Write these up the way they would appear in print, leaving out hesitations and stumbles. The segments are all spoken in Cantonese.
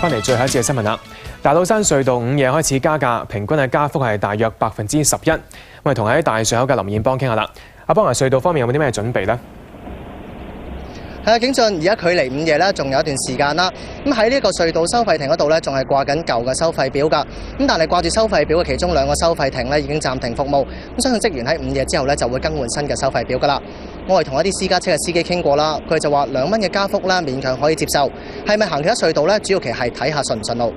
翻嚟最後一節嘅新聞啦。大老山隧道午夜開始加價，平均嘅加幅係大約11%。我哋同喺大隧口嘅林彥邦傾下啦。阿邦，隧道方面有冇啲咩準備呢？係啊，景俊，而家距離午夜咧仲有一段時間啦。咁喺呢個隧道收費亭嗰度咧，仲係掛緊舊嘅收費表㗎。咁但係掛住收費表嘅其中2個收費亭咧已經暫停服務。咁相信職員喺午夜之後咧就會更換新嘅收費表㗎啦。我哋同一啲私家車嘅司機傾過啦，佢哋就話2蚊嘅加幅咧勉強可以接受。係咪行其他隧道咧？主要其實係睇下順唔順路。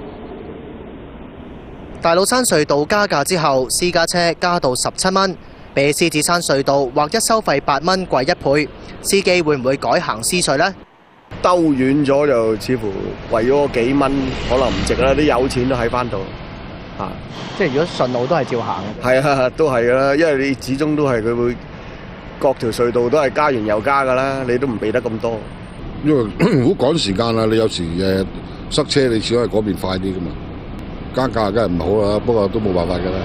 大老山隧道加價之後，私家車加到17蚊。比獅子山隧道劃一收費8蚊貴1倍，司機會唔會改行獅隧呢？兜遠咗就似乎為咗幾蚊可能唔值啦，啲有錢都喺翻度嚇。即係如果順路都係照行嘅。係啊，都係噶啦，因為你始終都係佢會各條隧道都係加完又加噶啦，你都唔俾得咁多。因為如果趕時間啦，你有時塞車，你始終係嗰邊快啲噶嘛。加價梗係唔好啦，不過都冇辦法噶啦。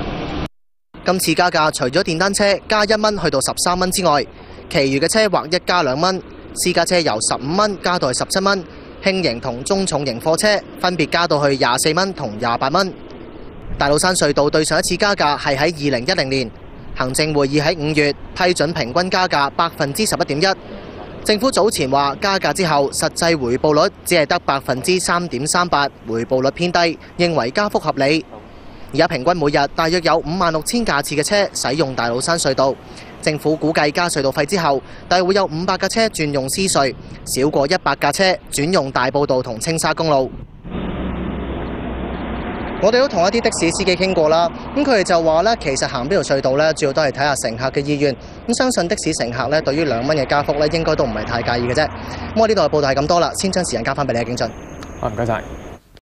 今次加價，除咗電單車加1蚊去到13蚊之外，其餘嘅車劃一加2蚊，私家車由15蚊加到去17蚊，輕型同中重型貨車分別加到去24蚊同28蚊。大老山隧道對上一次加價係喺2010年，行政會議喺5月批准平均加價11.1%。政府早前話加價之後，實際回報率只係得3.38%，回報率偏低，認為加幅合理。而家平均每日大約有56,000架次嘅車使用大老山隧道，政府估計加隧道費之後，大約會有500架車轉用獅隧，少過100架車轉用大埔道同青沙公路。我哋都同一啲的士司機傾過啦，咁佢哋就話咧，其實行邊條隧道咧，主要都係睇下乘客嘅意願。咁相信的士乘客咧，對於2蚊嘅加幅咧，應該都唔係太介意嘅啫。咁我呢度嘅報道係咁多啦，先將時間交翻俾你啊，景俊。唔該晒。